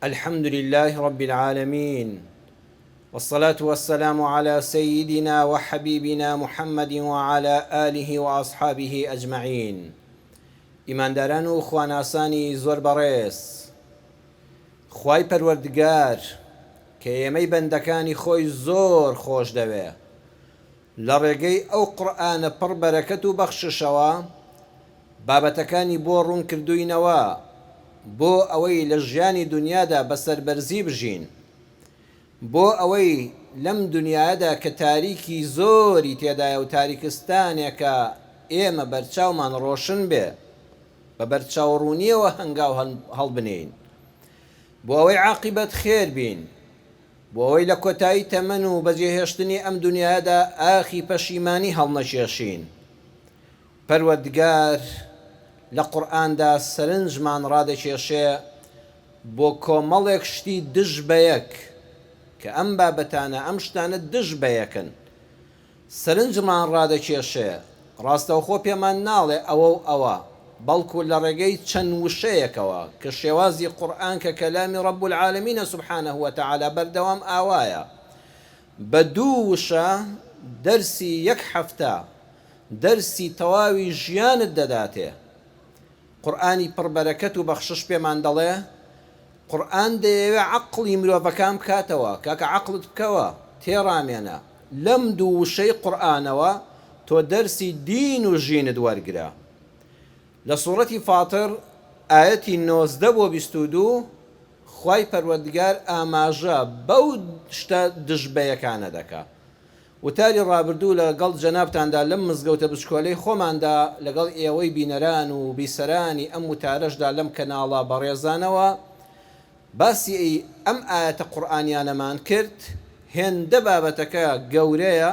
الحمد لله رب العالمين، والصلاة والسلام على سيدنا وحبيبنا محمد وعلى آله وأصحابه أجمعين. ئیمانداران و خواناسانی زۆر بەڕێز، خوای پەروەردگار کە ئێمەی بەندەکانی خۆی زۆر خۆش دەوێ، لە ڕێگەی ئەو قورئانە پڕ بەرەکەت و بەخششەوە بابەتەکانی بۆ ڕوون کردووینەوە بۆ ئەوەی لە ژیانی دنیادا بەسەربەرزی بژین، بۆ ئەوەی لەم دنیادا کە تاریکی زۆری تێدایە و تاریکستانێکە ئێمە بەرچاومان ڕۆشن بێ، بە بەرچاوڕوونیەوە هەنگاو هەڵبنین، بۆ ئەوەی عاقبەت خێر بین، بۆ ئەوەی لە کۆتایی تەمەن و بەجێهێشتنی ئەم دنیادا ئاخی پەشیمانی هەڵنەکێشین. پەروەردگار لە قورئاندا سەرنجمان ڕادەکێشێ بۆ کۆمەڵێک شتی دژ بە یەک کە ئەم بابەتانە ئەم شتانە دژ بە یەکن. سەرنجمان ڕادەکێشێ، ڕاستەوخۆ پێمان ناڵێ ئەوە و ئەوە، بەڵکو لە ڕێگەی چەند وشەیەکەوە کە شێوازی قورئان کە کەلامی ڕەب العالەمینە سوبحانەه وتەعالە بەردەوام ئاوایە، بە دوو وشە دەرسی یەک هەفتە، دەرسی تەواوی ژیانت دەداتێ. قورئانی پڕبەرەکەت و بەخشش پێمان دەڵێ قورئان دەیەوێ عەقڵی مرۆڤەکان بکاتەوە، کاکە عەقڵت بکەوە تێڕامێنە، لەم دوو وشەی قورئانەوە تۆ دەرسی دین و ژینت وەرگرە. لە سوورەتی فاتر ئاەتی 19 بۆ 22 خوای پەروەردگار ئاماژە بەو شتە دژبەیەکانە دەکا. وتاری ڕابردوو لەگەڵ جەنابتاندا لەم مزگەوتە بچکۆلەی خۆماندا لەگەڵ ئێوەی بینەران و بیسەرانی ئەم وتارەشدا لەم کەناڵە بەڕێزانەوە باسی ئەم ئاەتە قورئانیانەمان کرد. هێندە بابەتەکە گەورەیە،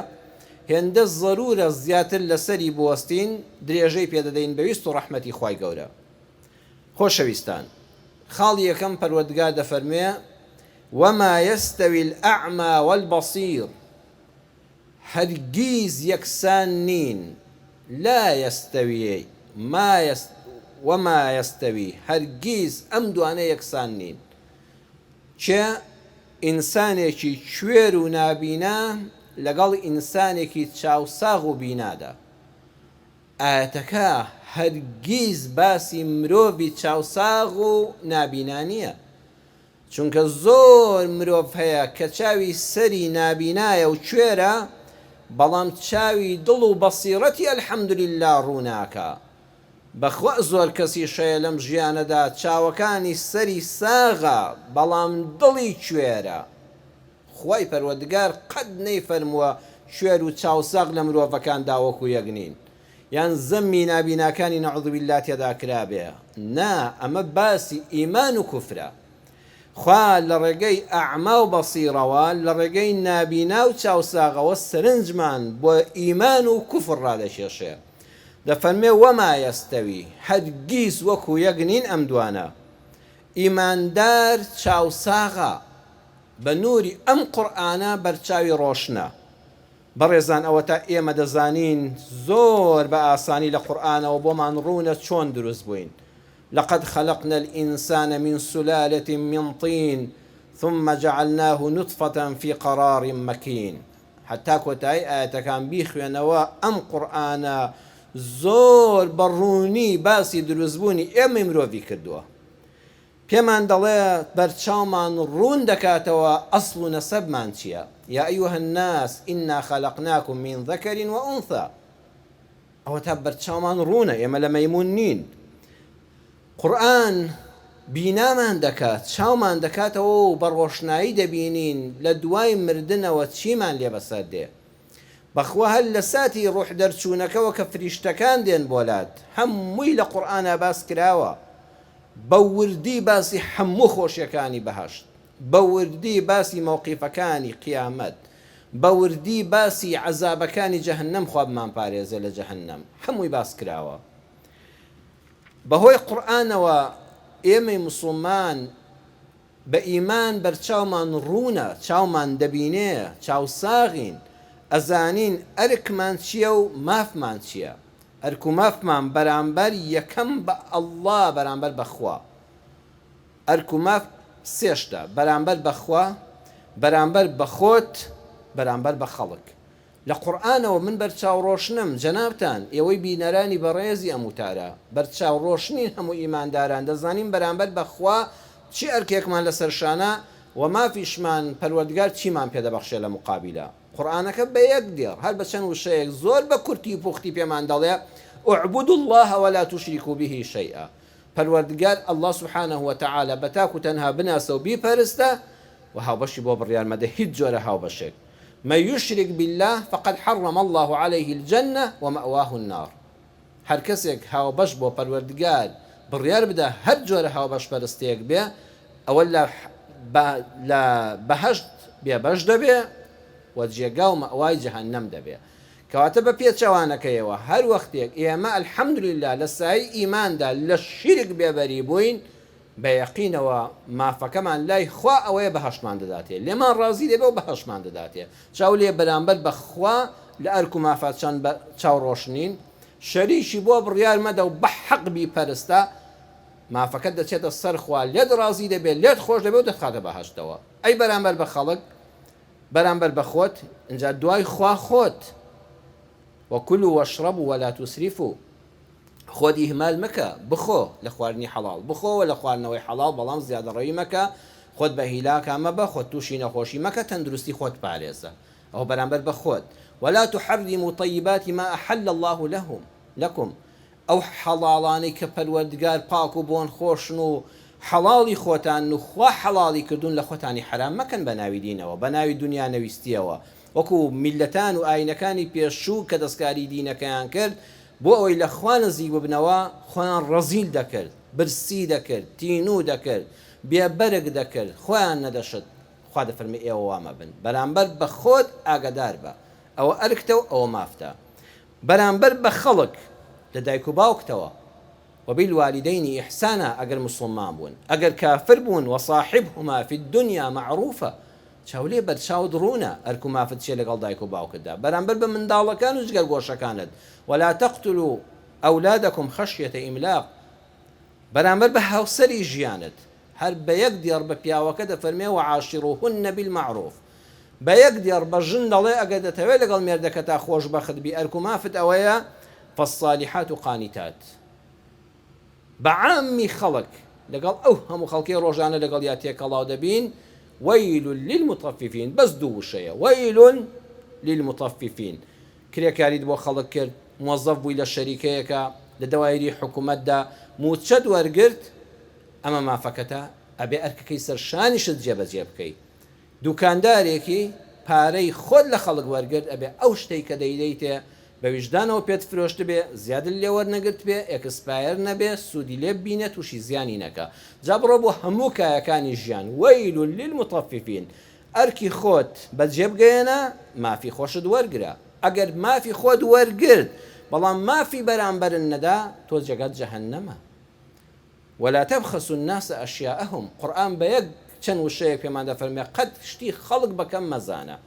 هێندە ضرورە زیاتر لەسەری بوەستین، درێژەی پێدەدەین بەویست و ڕەحمەتی خوای گەورە. خۆشەویستان، خاڵی یەکەم پەروەردگار دەفەرمێ وما يستوي الأعمى والبصير، هەرگیز یەکسان نین، لا يستوي وما يستوي، هەرگیز ئەم دوانە یەکسان نین. چێ ئینسانێکی کوێر و نابینا لەگەڵ ئینسانێکی چاوساغ و بینادا. ئاەتەکە هەرگیز باسی مرۆڤی چاوساغ و نابینا نییە، چونکە زۆر مرۆڤ هەیە کە چاوی سەری نابینایە و کوێرە، بەڵام چاوی دڵ و بەسیرەتی ئەلحەمدولله ڕووناکە. بەخوا زۆر کەسی شەیە لەم ژیانەدا چاوەکانی سەری ساغە بەڵام دڵی کوێرە. خوای پەروەردگار قەت نەیفەرمووە کوێر و چاوساغ لە مرۆڤەکاندا وەکو یەک نین، یان زەممی نابیناکانی نەعوذ بالله تێدا کرابێ. نا، ئەمە باسی ئیمان و کوفرە. خوا لە ڕێگەی ئەعما و بەسیرەوە، لە ڕێگەی نابینا و چاوساغەوە سەرنجمان بۆ ئیمان و کوفر ڕادەکێشێ. دەفەرمێ وەما یەستەوی، هەرگیز وەکو یەک نین ئەم دوانە. ئیماندار چاوساغە، بە نووری ئەم قورئانە بەرچاوی ڕۆشنە. بەڕێزان، ئەوە تا ئێمە دەزانین زۆر بە ئاسانی لە قورئانەوە بۆمان ڕوونە چۆن دروست بووین. لقد خلقنا الإنسان من سلالة من طين ثم جعلناه نطفة في قرار مكين. حتى کۆتایی ئاەتەکان بیخوێنەوە ئەم قورئانە زۆر بەڕوونی باسی دروستبوونی ئێمەی مرۆڤی کردووە. پێمان دەڵێ بەرچاومان ڕوون دەکاتەوە ئەسڵ و نەسەبمان چییە. یا ئەیوهە الناس ئینا خەلەقناکم من ذەکەر وئونثا. ئەوە تا بەرچاومان ڕوونە، ئێمە لە مەیمون نین. قورئان بینامان دەکات، چاومان دەکاتەوە و بە ڕۆشنایی دەبینین لە دوای مردنەوە چیمان لێ بەسەر دێ. بەخوا هەر لە ساتی ڕوح دەرچوونەکەەوە کە فریشتەکان دێن بۆلات هەمووی لە قورئانە باس کراوە، بە وردی باسی هەموو خۆشیەکانی بەهەشت، بە وردی باسی مەوقیفەکانی قیامەت، بە وردی باسی عەزابەکانی جەهەنەم، خوا بمان پارێزە لە جەهەنەم، هەمووی باس کراوە. بەهۆی قورئانەوە ئێمەی موسڵمان بە ئیمان بەرچاومان ڕوونە، چاومان دەبینێ، چاوساغین، ئەزانین ئەرکمان چییە و مافمان چییە. ئەرک و مافمان بەرامبەر یەکەم بە ئەڵڵا، بەرامبەر بەخوا. ئەرک و ماف سێشتە بەرامبەر بەخوا بەرامبەر بەخۆت بەرامبەر بە خەڵک لە قورئانەوە من بەرچاوڕۆشنم جەنابتان ئێوەی بینەرانی بەڕێزی ئەموتارە بەرچاوڕۆشنین هەموو ئیمانداران دەزانین بەرامبەر بەخوا چی ئەرکێکمان لەسەر شانە و مافیشمان پەروەردگار چیمان پێدەبەخشێ لە مقابلە قورئانەکە بە یەک دێڕ هەر بە چەند وشەیەک زۆر بە کورتی پوختی پێمان دەڵێ اعبدوا الله ولا تشركوا به شيئا پەروەردگار الله سبحانه وتعالى بەتاکو تەنها بناسە و بیپەرستە و هاوبەشی بۆ بڕیار مەدە هیچ جۆرە هاوبەشێک من يشرك بالله فقد حرم الله عليه الجنة ومأواه النار هەر کەسێک هاوبەش بۆ پەروەردگار بڕیار بدە هەر جۆرە هاوبەش پەرستەیەک بێ ئەوە لە بەهەشت بێبەش دەبێ و جێگا و مەوای جەهەنەم دەبێ کەواتە بە پێچەوانەکەیەوە هەر وەختێک ئێمە الحەمدولله لە سای ئیماندا لە شیرک بێبەری بووین بە یەقینەوە مافەکەمان لای خوا ئەوەیە بەهەشتمان دەداتێ لێمان ڕازی دەبێ و بەهەشتمان دەداتێ چاو لێ بەرامبەر بەخوا لە ئەرک و مافات چەند چاوڕۆشنین شەریکی بۆ بڕیار مەدە و بە حەق بیپەرستە مافەکەت دەچێتە سەر خوا لێت ڕازی دەبێت لێت خۆش دەبێت و دەخاتە بەهەشتەوە ئەی بەرامبەر بە خەڵک بەرامبەر بە خۆت اینجا دوای خوا خۆت وكلوا واشربوا ولا تسرفوا خۆت ئیهمال مەکە بخۆ لە خواردنی حەڵاڵ بخۆوە لە خواردنەوەی حەڵاڵ بەڵام زیادەڕەوی مەکە خۆت بە هیلاکە مەبە خۆت تووشی نەخۆشی مەکە تەندروستی خۆت پارێزە ئەو بەرامبەر بە خۆت ولا تحرموا طيبات ما أحل الله لكم ئەو حەڵاڵانەی کە پەروەردگار پاک و بۆن خۆشن و حەڵاڵی خۆتان و خوا حەڵاڵی کردوون لە خۆتانی حرام مەکەن بە ناوی دینەوە بە ناوی دنیا نەویستیەوە وەکو میلەتان و ئاینەکانی پێشوو کە دەستکاری دینەکەیان کرد بۆ ئەوەی لە خوا نزیک ببنەوە خۆیان ڕەزیل دەکرد برسی دەکرد تینوو دەکرد بێبەرگ دەکرد خۆیان نەدەشت خوا دەفەرمێ ئێوە وامە بن بەرامبەر بە خۆت ئاگادار بە ئەوە ئەرکتە و ئەوە مافتە بەرامبەر بە خەڵک لە دایک و باوکتەوە وبالوالدين إحسانا أجر مسلمان بون أجر كافر بون وصاحبهما في الدنيا معروفة چاولێ بەرچاو دڕوونە ئەرک و مافت چێ لەگەڵ دایک و باوکتدا بەرامبەر بە منداڵەکان و جگەر گۆشەکانت ولا تقتلوا أولادكم خشية إملاق بەرامبەر بە هاوسەری ژیانت هەر بە یەک دێڕ بە پیاوەکە دەفەرمێ وعاشروهن بالمعروف بە یەک دێڕ بە ژن دەڵێ ئەگەر دەتەوێت لەگەڵ مێردەکە تا خۆش بەخت بی ئەرک و مافت ئەوەیە فالصالحات قانتات بەعامی خەڵک لەگەڵ ئەو هەموو خەڵکی ڕۆژانە لەگەڵ یا تێکەڵاو دەبین ويل للمطففين بس دوو شەیە ويل للمطففين کرێکاریت بۆ خەڵک کرد موظف بووی لە شەریکەیەکە لە دەوایری حکوومەتدا موچەت وەرگرت ئەمە مافەکەتە ئەبێ ئەرکەکەی سەرشانیشت جێبەجێ بکەیت دوکاندارێکی پارەی خۆت لە خەڵک وەرگرت ئەبێ ئەو شتەی کە دەیدەیتێ بە ویژدانەوە پێت فرۆشت بێ زیادر لێ وەرنەگرت بێ ئێکسپایر نەبێ سوودی لێ بینێت تووشی زیانی نەکە جا بڕۆ بۆ هەموو کایەکانی ژیان وەیل للمطففین ئەرکی خۆت بەجێ بگەیەنە مافی خۆشت وەرگرە ئەگەر مافی خۆت وەرگرت بەڵام مافی بەرامبەرن نەدا تۆ جێگەت جەهەنەمە ولا تبخسوا الناس أشياءهم قورئان بە یەک چەند وشەیەک پێمان دەفەرمێ قەت شتی خەڵک بەکەم مەزانە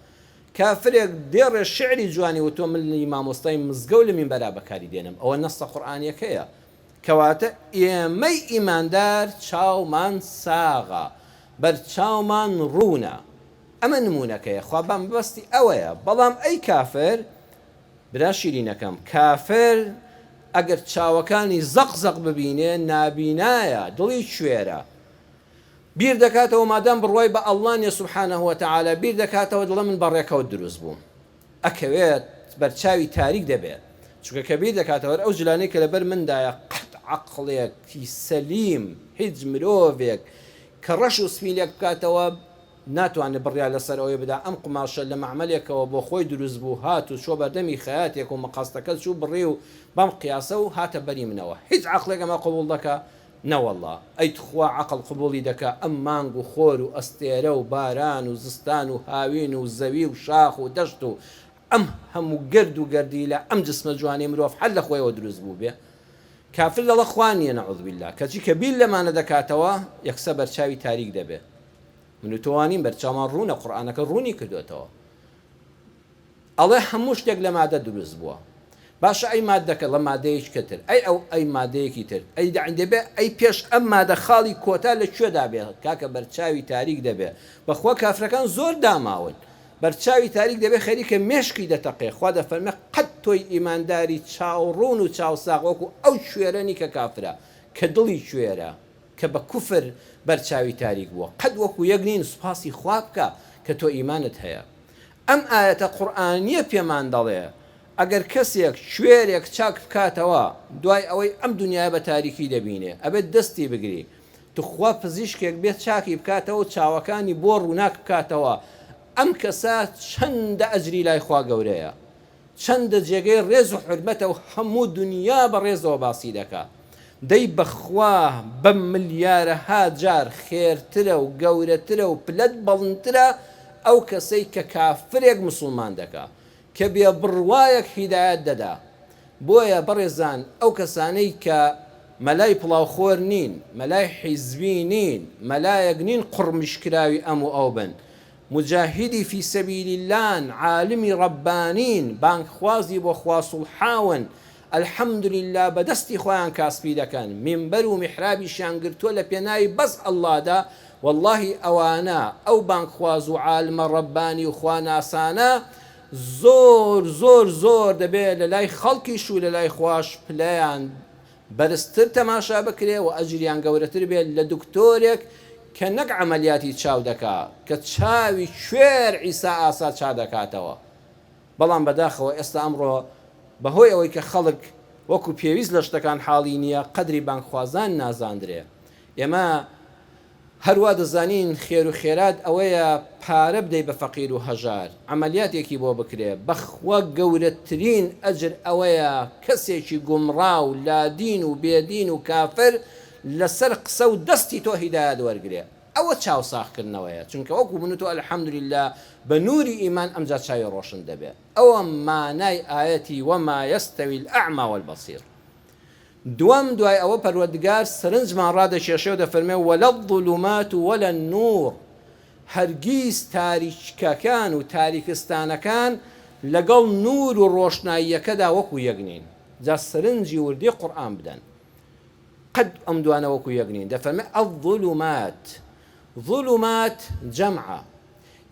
کافرێک دێڕێ شعری جوانی و تۆ من مامۆستای مزگەوت لە مینبەرا بەکاری دێنم ئەوە نەسە قورئانیەکەیە کەواتە ئێمەی ئیماندار چاومان ساغا بەرچاومان ڕوونە ئەمە نمونونەکەیە خوابان بەستی ئەوەیە بەڵام ئەی کافر برا شیرینەکەم کافر ئەگەر چاوەکانی زەق ببینێ نابینایە دڵی کوێرە بیر دەکاتەوە مادام بڕوای بە ئەڵڵانیە سوبحانەه وتەعالە بیر دەکاتەوە دڵە من بەڕێکەوت دروست بووم ئەکەوێت بەرچاوی تاریک دەبێت چونکە کە بیر دەکاتەوە ئەو جلانەی کە لەبەر مندایە قەت عەقڵێکی سەلیم هیچ مرۆڤێک کە ڕەش و سپیلێک بکاتەوە ناتوانێت بڕیا لەسەر ئەوەی بدا ئەم قماشە لە مەعمەلێکەوە بۆ خۆی دروست بوو هات و چۆ بەردەمی خەیاتێک و مەقاستەکە چوو بڕێ و بەم قیاسە و هاتە بەری منەوە هیچ عەقڵێک ئەمە قبوڵ دەکا نەوەڵڵا ئەی تخوا عەقڵ قبوڵی دەکا ئەم مانگ و خۆر و ئەستێرە و باران و زستان و هاوین و زەوی و شاخ و دەشت و ئەم هەموو گرد و گەردی لە ئەم جسمە جوانی مرۆڤ هەر لە خۆیەوە دروست بوو بێ کافر لەڵە خوانیە نەعوذ بالله کەچی کە بیل لەمانە دەکاتەوە یەکسە بەرچاوی تاریک دەبێ من و تۆوانین بەرچاومان ڕوونە قورئانەکە ڕوونی کردوێتەوە ئەڵێ هەموو شتێک لە مادە دروست بووە باشە ئەی مادەکە لە مادەیەک کەتر ئەی مادەیەکی تر ئەی دەبێ ئەی پێش ئەم مادە خاڵی کۆتا لەکوێدا بێ کاکە بەرچاوی تاریک دەبێ بەخوا کافرەکان زۆر داماون بەرچاوی تاریک دەبێ خەریکە مێشکی دەتەقێ خوا دەفەرمێ قەت تۆی ئیمانداری چاوڕوون و چاوساق وەکو ئەو شوێرەنی کە کافرە کە دڵی شوێرە کە بە کوفر بەرچاوی تاریک بووە قەت وەکو یەک نین سوپاسی خوا بکە کە تۆ ئیمانت هەیە ئەم ئاەتە قورئانیە پێمان دەڵێ ئەگەر کەسێک شوێرێک چاک بکاتەوە دوای ئەوەی ئەم دنیای بە تاریکی دەبینێ ئەبێت دەستی بگری توخوا پزیشکێک بێت چاکی بکاتەوە چاوەکانی بۆ ڕووناک بکاتەوە ئەم کەسە چەندە ئەجری لای خوا گەورەیە چەندە جێگەی ڕێز و حرمەتە و هەموو دنیا بە ڕێزەوە باسی دەکا دەی بەخوا بە ملیارەها جار خێرترە و گەورەترە و پلەت بەڵندترە ئەو کەسەی کە کافرێک مسلمان دەکا کە بێ بڕوایەک هیدایەت دەدا بۆیە بەڕێزان ئەو کەسانەی کە مەلای پڵاوخۆر نین مەلای حیزبی نین مەلایەک نین قڕمیشکراوی ئەم و ئەو بن مجاهدی فی سەبیلی اللان عالمی ڕەبانین بانگخوازی بۆ خوا سوڵحاون الحەمدولله بەدەستی خۆیان کاسبی دەکەن منبەر و میحرابیشیان گرتووە لە پێناوی بەس ئەڵڵادا واللهی ئەوانە ئەو بانگخواز و عالمە ڕەبانی و خواناسانە زۆر زۆر زۆر دەبێت لە لای خەڵکیش و لە لای خوش پلەیان بەرزتر تەماشا بکرێ و ئەجریان گەورەتر بێت لە دکتۆرێک کە نەک عملیاتی چاو دەکا کە چاوی کوێر ئیسا ئاسا چا دەکاتەوە بەڵام بەداخەوە ئێستا ئەمڕۆ بەهۆی ئەوەی کە خەڵک وەکو پێویست لە شتەکان حاڵی نییە قەدری بانگخوازان نازاندرێ ئێمە هەروە دەزانین خێر و خێرات ئەوەیە پارە بدەی بە فەقیر و هەژار عملیاتێکی بۆ بکرێ بەخوا گەورەترین ئەجر ئەوەیە کەسێکی گومڕا و لادین و بێدین و کافر لەسەر قسە و دەستی تۆ هیدایەت وەرگێ ئەوە چاوساخکردنەوەیە چونکە وەکو من تۆ الحەمدولله بە نوری ئیمان ئەمجا چاوی ڕۆشن دەبێت ئەوە مانای ئاەتی وما یەستەوی الأعمى والبصیر دوام دوای ئەوە پەروەردگار سرنجمان ڕادەکێشێ و دەفەرمێ وەلا الظولومات ولا النور هەرگیز تاریکەکان و تاریکستانەکان لەگەڵ نور و ڕۆشناییەکەدا وەکو یەک نین جا سرنجی وردی قورئان بدەن قەد ئەم دوانە وەکو یەک نین دەفەرمێ الظولومات ظولومات جەمعە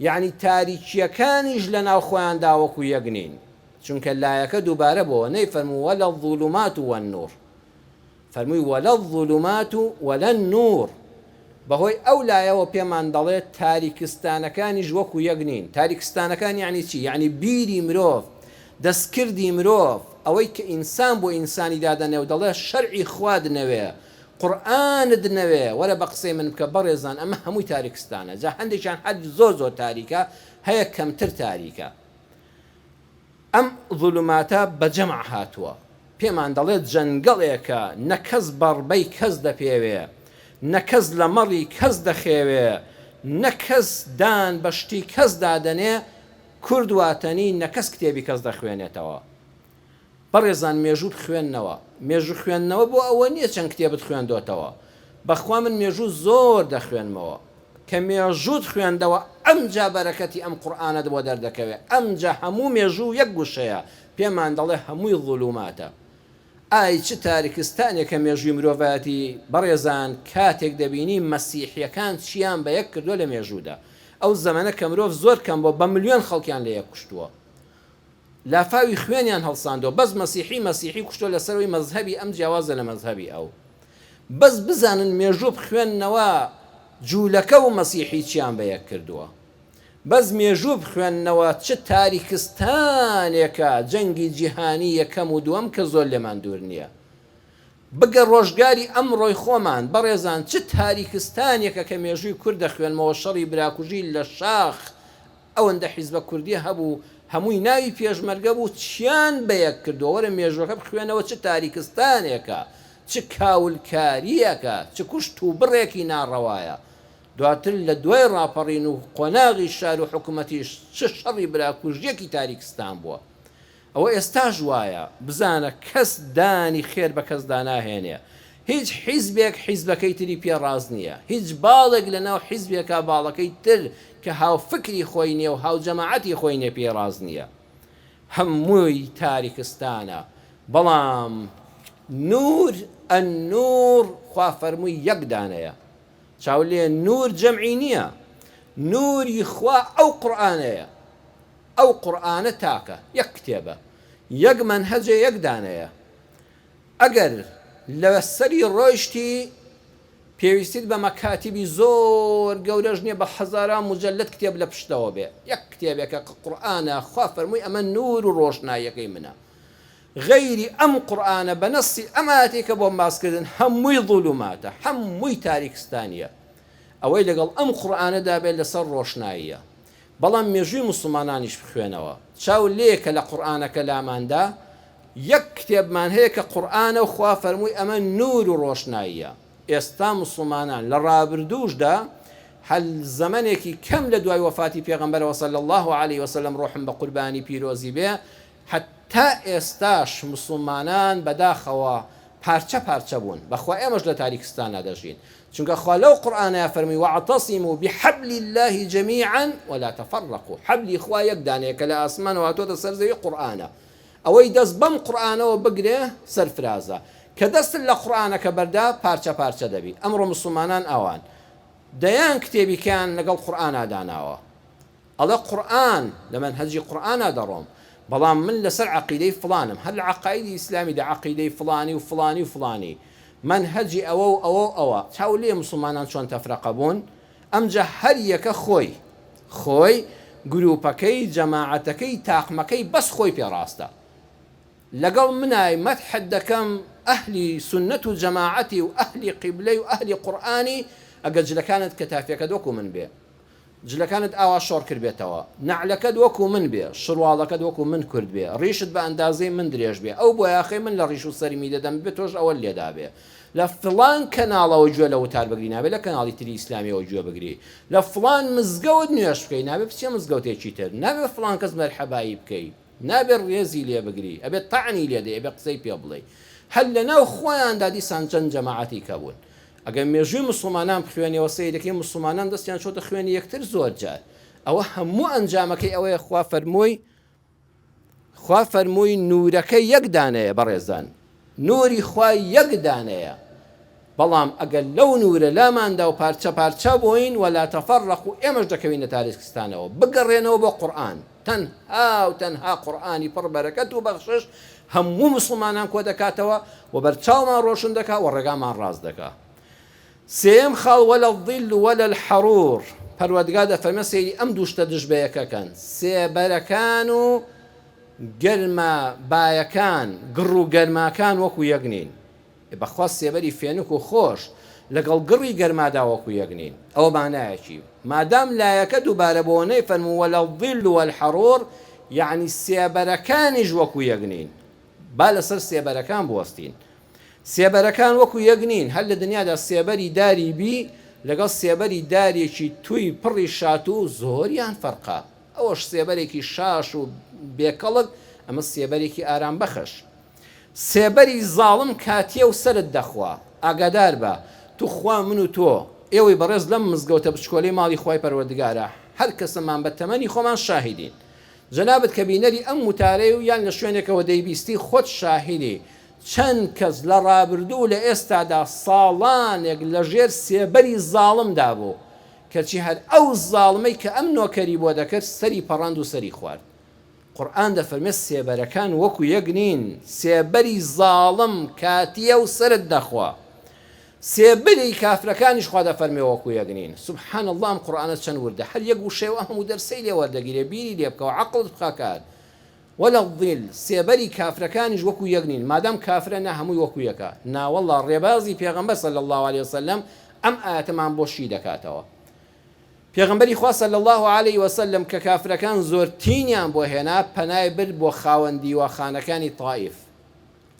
یعنی تاریکیەکانیش لە ناو خۆیاندا وەکو یەک نین چونکە لایەکە دووبارە بۆەوە نەیفەرموو وەلا الظولومات والنور فەرمووی وەلا الظولومات ولا النور بەهۆی ئەو لایەوە پێمان دەڵێت تاریکستانەکانیش وەکو یەک نین تاریکستانەکان یعنی چی یعنی بیری مرۆڤ دەستکردی مرۆڤ ئەوەی کە ئینسان بۆ ئینسانی دادەنێ و دەڵێ شەرعی خوا دنەوێ قورئانت دنەوێ وەرە بە قسەی من بکە بەڕێزان ئەمە هەمووی تاریکستانە جا هەندێکیان حەد زۆر زۆر تاریکە هەیە کەمتر تاریکە ئەم ظولوماتە بە جەمع هاتووە پێمان دەڵێت جەنگەڵێکە نە کەس بەڕبەی کەس دەپێوێ نە کەس لە مەڕی کەس دەخێوێ نە کەس دان بەشتی کەس دادەنێ کورد واتەنی نە کەس کتێبی کەس دەخوێنێتەوە بەڕێزان مێژوو خوێندنەوە مێژوو خوێندنەوە بۆ ئەوە نییە چەند کتێبت خوێندۆتەوە بەخوا من مێژوو زۆر دەخوێنمەوە کە مێژووت خوێندەوە ئەمجا بەرەکەتی ئەم قورئانت بۆ دەردەکەوێت ئەمجا هەموو مێژوو یەک گوشەیە پێمان دەڵێ هەمووی ظولوماتە ئای چ تاریکستانێک کە مێژووی مرۆڤەتی بەڕێزان کاتێک دەبینی مەسیحیەکان چیان بە یەک کردووە لە مێژوودا ئەو زەمانە کە مرۆڤ زۆر کەم بۆ بە ملیۆن خەڵکیان لە یەک کوشتووە لافاوی خوێنیان هەڵساندەوە بەس مەسیحی کوشتۆ لەسەرەوەی مەزهەبی ئەم جیاوازە لە مەزهەبی ئەو بەس بزانن مێژوو بخوێننەوە جوولەکە و مەسیحی چیان بە یەک کردووە بەس مێژوو بخوێننەوە چ تاریکستانێکە جەنگی جیهانی یەکەم و دووەم کە زۆر لێمان دوور نییە بگە ڕۆژگاری ئەمڕۆی خۆمان بەڕێزان چ تاریکستانێکە کە مێژووی کورد دەخوێنمەوە شەڕی براکوژی لە شاخ ئەوەندە حیزبە کوردی هەبوو هەمووی ناوی پێشمەرگە بوو چیان بە یەک کردووە وەرە مێژوەکە بخوێنەوە چ تاریکستانێکە چ کاولکاریەکە چ کوشت و بڕێکی ناڕەوایە دواتر لە دوای ڕاپەڕین و قۆناغی شار و حکوومەتیش چ شەڕی براکوژیەکی تاریکستان بووە ئەوە ئێستاژ وایە بزانە کەس دانی خێر بە کەس داناهێنێ هیچ حیزبێک حیزبەکەی تری پێ ڕاز نییە هیچ باڵێک لە ناو حیزبێکە باڵەکەی تر کە هاوفکری خۆی نییە و هاوجەماعەتی خۆی نێ پێ ڕاز نییە هەمووی تاریکستانە بەڵام نور النور خوا فەرمووی یەکدانەیە چاو لێ نور جەمعی نییە نوری خوا ئەو قورئانەیە ئەو قورئانە تاکە یەک کتێبە یەک مەنهەجە یەکدانەیە ئەگەر لە سەری ڕۆیشتی پێویستیت بە مەکاتیبی زۆر گەورەش نییە بە حەزاران مجەلد کتێب لە پشتەوە بێ یەک کتێبێکە قورئانە خوا فەرمووی ئەمە نور و ڕۆشناییەکەی منە غەیری ئەم قورئانە بە نەسی ئەماتێکە بۆ باسکردن هەمووی ظولوماتە هەمووی تاریکستانیە ئەوەی لەگەڵ ئەم قورئانەدا بێت لەسەر ڕۆشناییە بەڵام مێژووی مسلمانانیش بخوێنەوە چاو لێکە لە قورئانەکە لاماندا یەک کتێبمان هەیە کە قورئانە و خوا فەرمووی ئەمە نور و ڕۆشناییە ئێستا مسلمانان لە ڕابردووشدا هەل زەمانێکی کەم لە دوای وەفاتی پێغەمبەرەوە صلی الله عليه وسلم ڕۆحم بە قوربانی پیرۆزی بێ تا ئێستاش مسلمانان بەداخەوە پارچە پارچە بوون بەخوا ئێمەش لە تاریکستانە دەژین چونکە خوا لەو قورئانەیە فەرمی واعتصموا بحبل الله جميعا ولا تفرقوا حبلی خوا یەکدانەیە کە لە ئاسمانەوە هاتووەتە سەر زەوی قورئانە ئەوەی دەست بەم قورئانەوە بگرێ سەرفرازە کە دەستت لە قورئانەکە بەردا پارچە پارچە دەبی ئەمڕۆ مسلمانان ئەوان دەیان کتێبیکان لەگەڵ قورئانە داناوە ئەڵێ قورئان لە مەنهەجی قورئانە دەڕۆم بەڵام من لەسەر عەقیدەی فڵانم هەر لە عەقایدی ئیسلامیدا عەقیدەی فڵانی و فڵانی و فڵانی منهەجی ئەوە و ئەوە چاو لێ مسلمانان چۆن تەفرەقە بوون ئەمجا هەر یەکە خۆی گروپەکەی جەماعەتەکەی تاقمەکەی بەس خۆی پێڕاستە لەگەڵ منای مەدحت دەکەم ئەهلی سنەت و جەماعەتی و ئەهلی قیبلەی و ئەهلی قورئانی ئەگەر جلەکانت کە تافیەکەت وەکو من بێ جلەکانت ئاوا شۆڕ کردبێتەوە نەعلەکەت وەکو من بێ شڕواڵەکەت وەکو من کورد بێ ڕیشت بە ئەندازەی من درێژ بێ ئەو بۆ یاخی من لە ڕیش و سەرمی دەدەم بێ تۆش ئەوە لێدا بێ لە فڵان کەناڵەوە گوێ لە وتار بگری نابێت لە کەناڵی تری ئیسلامیەوە گوێ بگری لە فڵان مزگەوت نوێش بکەی نابێت بچێ مزگەوتێکی تر نابێت فڵان کەس مەرحەبایی بکەی نابێت ڕێزی لێ بگری ئەبێت تەعنی لێ دێ ئەبێت قسەی پێ بڵێ هەر لەناو خۆیاندا دیسان چەند جەماعەتی کەبوون ئەگەر مێژووی مسلمانان بخوێنیەوە سەیرەکەی مسلمانان دەستیان چۆتە خوێنی یەکتر زۆر جار ئەوە هەموو ئەنجامەکەی ئەوەیە خوا فەرمووی نورەکەی یەکدانەیە بەڕێزان نوری خوا یەکدانەیە بەڵام ئەگەر لەو نورە لاماندا و پارچە پارچە بووین ولا تەفەڕەق و ئێمەش دەکەوینە تاریکستانەوە بگەڕێنەوە بۆ قورئان تەنها قورئانی پڕ بەرەکەت و بەخشش هەموو مسلمانان کۆ دەکاتەوە و بەرچاومان ڕۆشن دەکات و ڕێگامان ڕاست دەکات سێم خاڵ ولا الظل ولا الحرور پەروەردگار دەفەرمێ سەیری ئەم دووشتە دژبەیەکەکەن سێبەرەکان و گەرمە بایەکان گڕ و گەرماکان وەکو یەک نین بەخوا سێبەری فێنک و خۆش لەگەڵ گڕی گەرمادا وەکو یەک نین ئەوە مانایەکی مادام لایەکە دووبارە بۆنەی فەرموو ولا الظل والحرور یعنی سێبەرەکانیش وەکو یەک نین با لەسەر سێبەرەکان بوەستین سێبەرەکان وەکو یەک نین هەر لە دنیادا سێبەری داری بی لەگەڵ سێبەری دارێکی توی پڕی شات و زۆریان فەرقا ئەوەش سێبەرێکی شاش و بێکەڵک ئەمە سێبەرێکی ئارام بەخش سێبەری زاڵم کاتیە و سەرت دەخوا ئاگادار بە تو خوا من و تۆ ئێوەی بەڕێز لەم مزگەوتە بچکۆلەی ماڵی خوای پەروەردگارە هەر کەسەمان بە تەمەنی خۆمان شاهیدین جەنابەت کە بینەری ئەم وتارەی و یان لە شوێنێکەوە دەیبیستی خۆت شاهیدی چەند کەس لە ڕابردوو لە ئێستادا ساڵانێک لە ژێر سێبەری زاڵمدا بوو کەچی هەر ئەو زاڵمەی کە ئەم نۆکەری بۆ دەکرد سەری پەڕاند و سەری خوارد قورئان دەفەرمێ سێبەرەکان وەکو یەک نین سێبەری زاڵم کاتیە و سرت دەخوا سێبەری کافرەکانیش خوا دەفەرمێ وەکو یەک نین سوبحان الله ئەم قورئانە چەند وردە هەر یەک وشەیەوە هەموو دەرسەی لێ وەردەگیرێ بیری لێ بکە و عەقڵت بخە کار ولا الظل سێبەری کافرەکانیش وەکو یەک نین مادام کافرە نا هەمووی وەکو یەکە ناوەڵڵا ڕێبازی پێغەمبەر صلی الله عليه وسلم ئەم ئاەتەمان بۆشی دەکاتەوە پێغەمبەری خوا صلی الله عليه وسلم کە کافرەکان زۆر تینیان بۆ هێنا پەنای برد بۆ خاوەن دیوەخانەکانی طائف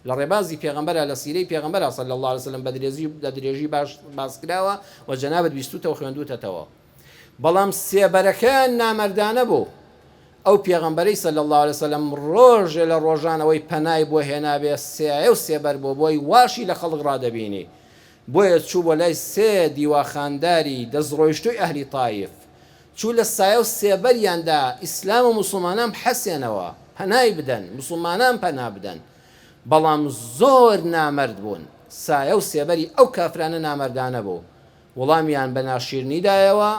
لە ڕێبازی پێغەمبەرە لە سیرەی پێغەمبەرە صلی الله عليه وسلم بە درێژی باس کراوە و جەنابەت بیستوتەوە خوێندوتەوە بەڵام سێبەرەکان نامەردانە بوو ئەو پێغەمبەرەی صلی الله عليه وسلم ڕۆژێ لە ڕۆژانەوەی پەنای بۆ هێنابێ سێ و سێبەر بۆ بۆی واشی لە خەڵک ڕادەبینی بۆیە چوو بۆ لای سێ دیوەخانداری دەستڕۆیشتووی ئەهلی طائف چوو لە سایە و سێبەریاندا ئیسلام و موسڵمانان بحەسێنەوە پەنای بدەن موسڵمانان پەنا بدەن بەڵام زۆر نامەرد بوون سایە و سێبەری ئەو کافرانە نامەردانە بوو وەڵامیان بە ناشیرنیدایەوە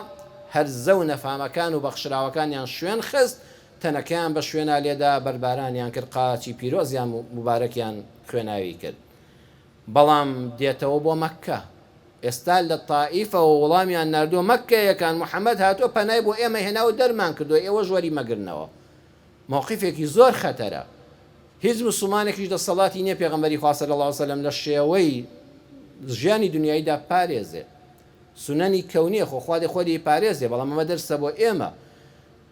هەرزە و نەفامەکان و بەخشراوەکانیان شوێن خست تەنەکەیان بە شوێنە لێدا بەربارانیان کرد قاچی پیرۆزیان مبارەکیان خوێناوی کرد بەڵام دێتەوە بۆ مەککە ئێستا لە تائیفەوە وەڵامیان نردووە مەککەیەکان محەممەد هاتووە پەنای بۆ ئێمە هێنا و دەرمان کردو ئێوە ژوەری مەگرنەوە مووقفێکی زۆر خەتەرە هیچ مسلمانێکیش دەسەڵاتی نییە پێغەمبەری خوا صلی الله علیه وسلم لە شێوەی ژیانی دنیاییدا پارێزێ سنەنی کەونیە خۆ خۆی پارێزێ بەڵام ئەمە دەرسە بۆ ئێمە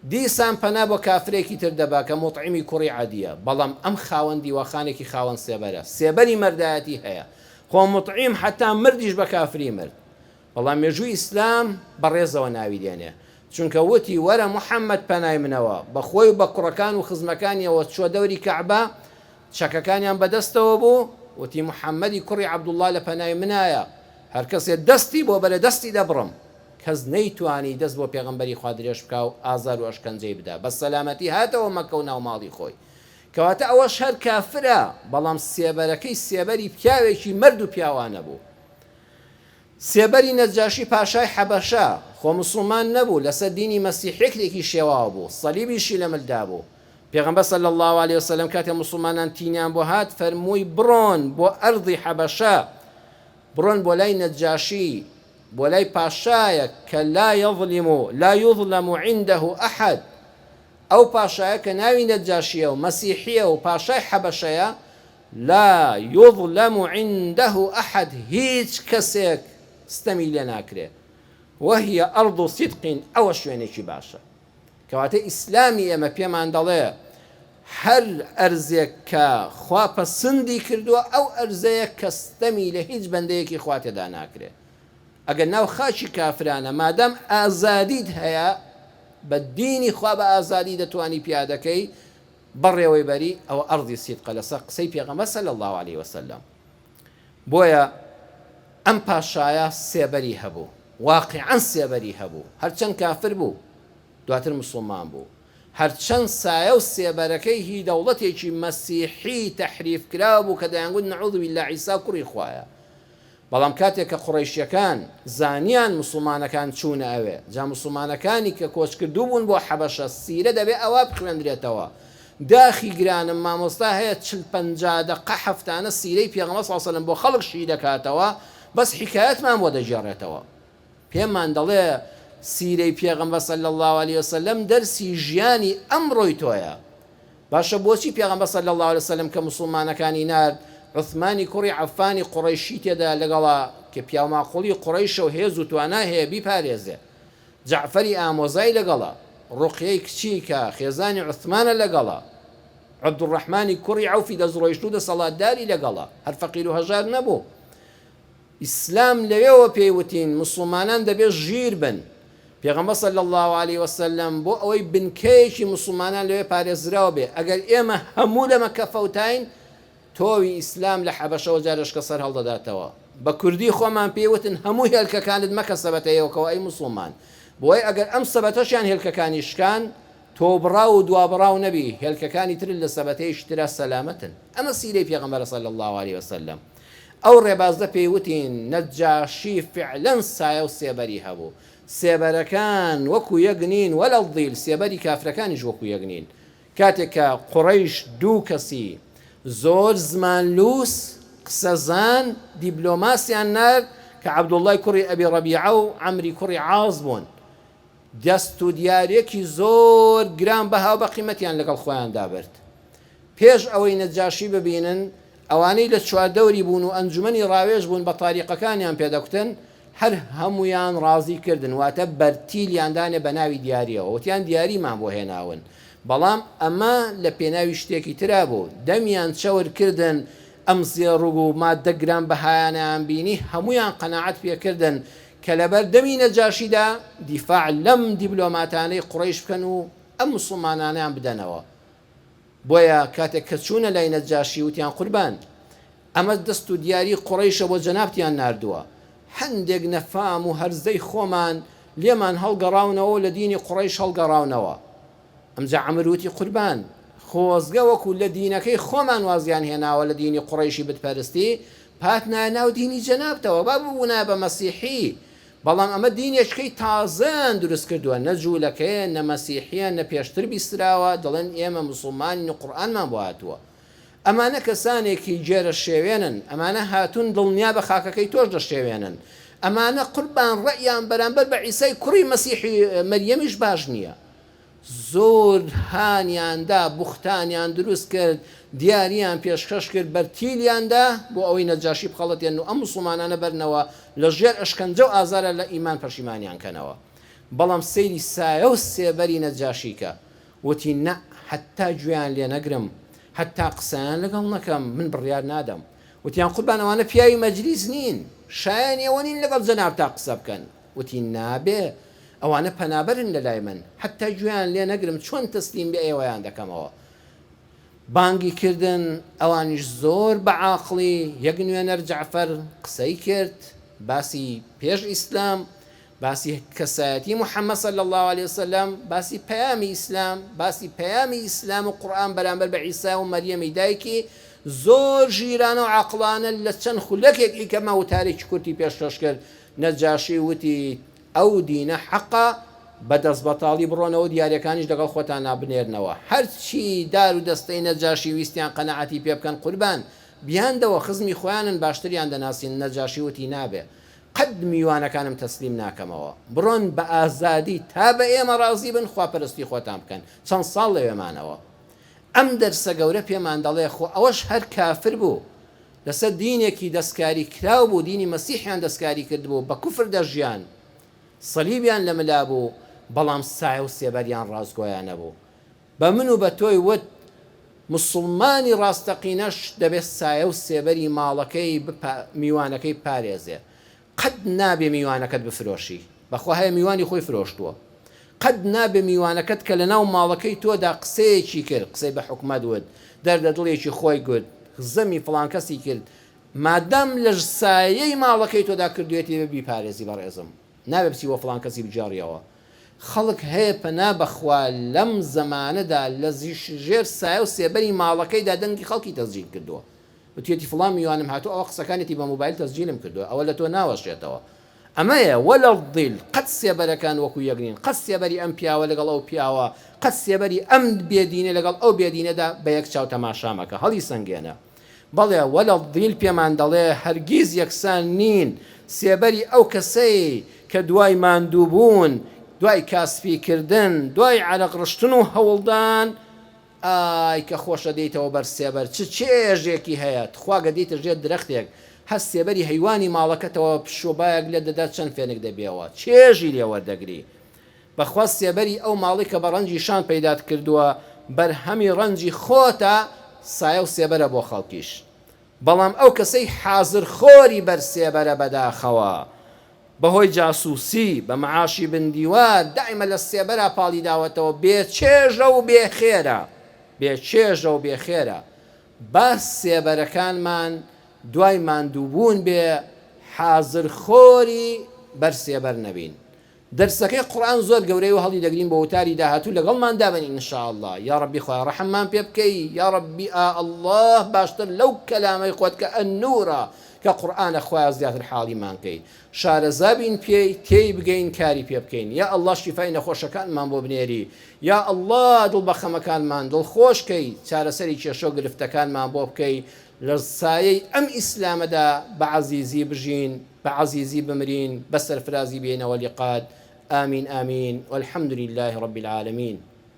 دیسان پەنا بۆ کافرێکی تر دەبا کە مطعیمی کوڕی عەدیە بەڵام ئەم خاوەندی وەخانێکی خاوەن سێبەرە سێبەری مەردایەتی هەیە خۆ مطعیم حتا مردیش بە کافری مرد بەڵام مێژووی ئیسلام بەڕێزەوە ناوی دێنێ چونکە وتی وەرە محەممەد پەنای منەوە بە خۆی و بە کوڕەکان و خزمەکانیەوە چوە دەوری کەعبە چەکەکانیان بەدەستەوە بوو وتی محەممەدی کوڕی عەبدوڵڵا لە پەنای منایە هەر کەسێ دەستی بۆ بەرە دەستی دەبڕم کەس نەیتوانی دەست بۆ پێغەمبەری خوا درێژ بکا و ئازار و ئەشکەنجەی بدا بە سەلامەتی هاتەوە مەکە و ناو ماڵی خۆی کەواتە ئەوەش هەر کافرە بەڵام سێبەرەکەی سێبەری پیاوێکی مرد و پیاوانە بوو سێبەری نەجاشی پاشای حەبەشە خۆ مسلمان نەبوو لەسەر دینی مەسیحێکێکی شێواوە بوو سەلیبیشی لە ملدا بوو پێغەمبەر صلی الله علیه وسلم کاتێ مسلمانان تینیان بۆ هات فەرمووی بڕۆن بۆ ئەرضی حەبەشە بڕۆن بۆ لای نەجاشی بۆ لای پاشایە کە لا يظلم عنده ئەحەد ئەو پاشایە کە ناوی نەجاشیە و مەسیحیە و پاشای حەبەشەیە لا يظلم عنده ئەحەد هیچ کەسێک ستەمی لێ ناکرێ وهي ئەرض صدق ئەوە شوێنێکی باشە کەواتە ئیسلامی ئێمە پێمان دەڵێ هەر ئەرزێک کە خوا پەسەندی کردووە ئەو ئەرزەیە کە ستەمی لە هیچ بەندەیەکی خوا تێدا ناکرێ ئەگەر ناو خاچی کافرانە مادەم ئازادیت هەیە بە دینی خوا بە ئازادی دەتوانی پیادەکەی بەڕێوەی بەری ئەوە ئەرضی سیدقە لەسەر قسەی پێغەمبەر صلی الله علیه وسلم بۆیە ئەم پاشایە سێبەری هەبوو واقعاً سێبەری هەبوو هەرچەند کافر بوو دواتر مسلمان بوو هەرچەند سایە و سێبەرەکەی هی دەوڵەتێکی مەسیحی تەحریف کرا بوو کە دەیانگوت نەعوذ بالله عیسا کوڕی خوایە بەڵام کاتێک کە قوڕەیشیەکان زانیان مسلمانەکان چوونە ئەوێ جا مسلمانەکانی کە کۆچ کردوو بوون بۆ حەبەشە سیرە دەبێ ئەوە بخوێندرێتەوە داخی گرانم مامۆستا هەیە 40-50 دقە هەفتانە سیرەی پێغەمبەر صلی الله علیه وسلم بۆ خەڵک شی دەکاتەوە بەس حکایەتمان بۆ دەژێڕێتەوە پێمان دەڵێ سیرەی پێغەمبەر صلی الله علیه وسلم دەرسی ژیانی ئەمڕۆی تۆیە باشە بۆچی پێغەمبەر صلی الله علیه وسلم کە مسلمانەکانی نارد عوثمانی کوڕی عەفانی قوڕەیشی تێدا لەگەڵا کە پیاماقوڵی قوڕەیشە و هێز و توانای هەیە بیپارێزێ جەعفەری ئامۆزای لەگەڵا ڕوقیەی کچی کە خێزانی عوثمانە لەگەڵا عەبدوڕەحمانی کوڕی عەوفی دەزڕۆیشت و دەسەڵاتداری لەگەڵا هەر فەقیر و هەژار نەبوو ئیسلام لەوێەوە پێیوتین مسلمانان دەبێت ژیر بن پێغەمبەر صلی الله علیه وسلم بۆ ئەوەی بنکەیەکی مسلمانان لەوێ پارێزراوە بێ ئەگەر ئێمە هەموو لەمە کەفەوتین تۆوی ئیسلام لە حەبەشەوە جارشکە سەر هەڵدەداتەوە بە کوردی خۆمان پێوتن هەموو هێلکەکانت مەکە سەبەتەیەوەکەوە ئەی مسلمان بۆی ئەگەر ئەم سەبەتەشیان هێلکەکانی شکان تۆ بڕاو و دوابڕاو نەبی هێلکەکانی تر لە سەبەتەی شترا سەلامەتن ئەمە سیرەی پێغەمبەر صلی الله علیه وسلم ئەو ڕێبازدە پێیوتین نەجاشی فعلەن سایە و سێبەری هەبوو سێبەرەکان وەکو یەکنین وەلە ڵدیل سێبەری کافرەکانیش وەکو یەکنین کاتێک کە قوڕەیش دوو کەسی زۆر زمانلووس قسەزان دیبلۆماسیان نرد کە عەبدوڵڵای کوڕی ئەبی ڕەبیعە و عەمری کوڕی عاز بوون دەست و دیارێکی زۆر گران بەها و بە قیمەتیان لەگەڵ خۆیان دابرد پێش ئەوەی نەجاشی ببینن ئەوانەی لە چواردەوری بوون و ئەنجومەنی ڕاوێژ بوون بە تاریقەکانیان پێدەکوتن هەر هەمویان ڕازی کردن واتە بەرتیلیاندانێ بە ناوی دیاریەوە وتیان دیاریمان بۆ هێناون بەڵام ئەمە لە پێناوی شتێکی ترا بوو دەمیان چەورکردن ئەم زێڕوگ و مادەگران بەهایانیان بینی هەمویان قەناعەت پێکردن کە لەبەر دەمی نەجاشیدا دیفاع لەم دیبلۆماتانەی قوڕەیش بکەن و ئەم مسلمانانیان بدەنەوە بۆیە کاتێک کە چوونە لای نەجاشی وتیان قوربان ئەمە دەست و دیاری قوڕەیشە بۆ جەنابتیان ناردووە هەندێک نەفام و هەرزەی خۆمان لێمان هەڵگەڕاونەوە لە دینی قوڕەیش هەڵگەڕاونەوە ئەمجا عەمر وتی قوربان خۆ خۆزگە وەکو لە دینەکەی خۆمان وازیان هێناوە لە دینی قوڕیشی بتپەرستی پات ناو دینی جەنابتەوە با ببوونا بە مەسیحی بەڵام ئەمە دینێشکەی تازەیان دروست کردووە نە جوولەکەیە نە مەسیحیان نە پێشتر بیستراوە دەڵێن ئێمە موسڵمانی قورئانمان بۆ هاتووە ئەمانە کەسانێکی جێرە شێوێنن ئەمانە هاتوون دڵنیا بە خاکەکەی تۆش دەشێوێنن ئەمانە قوربان ڕەیان بەرامبەر بە عیسای کوڕی مەسیحی مەریەمیش باش نییە زۆر هانیاندا بوختانیان دروست کرد دیاریان پێشکەش کرد بەرتیلیاندا بۆ ئەوەی نەجاشی بخەڵەتێن و ئەم موسڵمانانە بەرنەوە لە ژێر ئەشکەنجە و ئازارە لە ئیمان پەشیمانیان کەنەوە بەڵام سەیری سایە و سێبەری نەجاشیکە وتی نە حتا گوێیان لێ نەگرم حتا قسەیان لەگەڵ نەکەم من بڕیار نادەم وتیان قوربان ئەوانە پیاوی مەجلیس نین شایان ئێوە نین لەگەڵ جەناب تا قسە بکەن وتی نابێ ئەوانە پەنابەرن لە لای من حتا گوێیان لێ نەگرم چۆن تەسلیم بە ئێوەیان دەکەمەوە بانگی کردن ئەوانیش زۆر بەعاقڵی یەک نوێنەر جەعفەر قسەی کرد باسی پێش ئیسلام باسی کەسایەتی محەممەد صلی الله عليه وسلم باسی پەیامی ئیسلام باسی پەیامی ئیسلام و قورئان بەرامبەر بە عیسا و مەریەمی دایکی زۆر ژیرانە و عاقڵانە لە چەند خولەکێکی کەمە وتارێکی کورتی پێشکەش کرد نەجاشی وتی ئەو دینە حەقە بەدەست بەتاڵی بڕۆنەوە دیارەکانیش لەگەڵ خۆتان نابنێرنەوە هەرچی دار و دەستەی نەجاشی ویستیان قەنەعەتی پێ بکەن قوربان بیاندەوە خزمی خۆیانن باشتریان دەناسین نەجاشی وتی نابێ قەد میوانەکانم تەسلیم ناکەمەوە بڕۆن بە ئازادی تا بە ئێمە ڕازی بن خواپەرستی خۆتان بکەن چەند ساڵ لەوێمانەوە ئەم دەرسە گەورە پێمان دەڵێ خۆ ئەوەش هەر کافر بوو لەسەر دینێکی دەستکاری کراو بوو دینی مەسیحیان دەستکاری کردبوو بە کوفر دەژیان سەلیبیان لە ملا بوو بەڵام سایە و سێبەریان ڕازگۆیان نەبوو بە من و بە تۆی وت مسلمانی ڕاستەقینەش دەبێت سایە و سێبەری ماڵەکەی میوانەکەی پارێزێ قەد نابێ میوانەکەت بفرۆشی بەخوا هەیە میوانی خۆی فرۆشتووە قەد نابێ میوانەکەت کە لە ناو ماڵەکەی تۆدا قسەیەکی کرد قسەی بە حکومەت وت دەردە دڵێکی خۆی گوت زەمی فڵان کەسی کرد مادام لە سایەی ماڵەکەی تۆدا کردوێتی بە بیپارێزی بەڕێزم نابێ بچیوە فڵان کەسی بجاڕیەوە خەڵک هەیە پەنا بەخوا لەم زەمانەدا لە ژێر سایە و سێبەری ماڵەکەیدا دەنگی خەڵکی تەسجیل کردووە وتێتی فڵان میوانم هاتووە ئەوە قسەکانێتی بە موبایل تەسجیلم کردووە ئەوە لە تۆ ناوەشێتەوە ئەمەیە وەلە الظیل قەت سێبەرەکان وەکو یەکنین قەت سێبەری ئەم پیاوە لەگەڵ ئەو پیاوە قەت سێبەری ئەم بێدینە لەگەڵ ئەو بێدینەدا بە یەک چاو تەماشامەکە هەڵی سەنگێنە بەڵێ وەلە الظیل پێمان دەڵێ هەرگیز یەکسان نین سێبەری ئەو کەسەی کە دوای ماندوو بوون دوای کاسپیکردن دوای عەرەق ڕشتن و هەوڵدان ئای کە خۆشە دەیتەوە بەر سێبەر چ چێژێکی هەیە خواگە دەیتە ژێر درەختێک هەست سێبەری هەیوانی ماڵەکەتەوە پشۆبایەک لێ دەدات چەند فێنێک دەبێەوە چێژی لێوەردەگری بەخوا سێبەری ئەو ماڵی کە بە ڕەنجی شان پەیدات کردووە بەرهەمی ڕەنجی خۆتە سایە و سێبەرە بۆ خەڵکیش بەڵام ئەو کەسەی حازر خۆری بەر سێبەرە بەداخەوە بەهۆی جاسووسی بە مەعاشی بندیوار دائیمە لە سێبەرە پاڵی داوەتەوە بێچێژە و بێخێرە بێچێژە و بێخێرە باس سێبەرەکانمان دوای ماندووبوون بێ حازر خۆری بەر سێبەر نەبین دەرسەکەی قورئان زۆر گەورەی و هەڵی دەگرین بە وتاری داهاتوو لەگەڵمان دابنین ئینشاءالله یا ڕەبی خوا ڕەحممان پێ بکەی یا ڕەبی ئالله باشتر لەو کەلامەی خۆت کە ئەننورە کە قورئانە خوای زیاتر حاڵیمان کەی شارەزا بین پێی تێی بگەین کاری پێ بکەین یا ئەڵڵا شیفای نەخۆشەکانمان بۆ بنێری یا ئەڵڵا دڵبەخەمەکانمان دڵخۆشکەی چارەسەری کێشە و گرفتەکانمان بۆ بکەی لە سایەی ئەم ئیسلامەدا بە عەزیزی بژین بە عەزیزی بمرین بە سەرفرازی بێنەوە لیقات آمين آمين والحمد لله رب العالمين.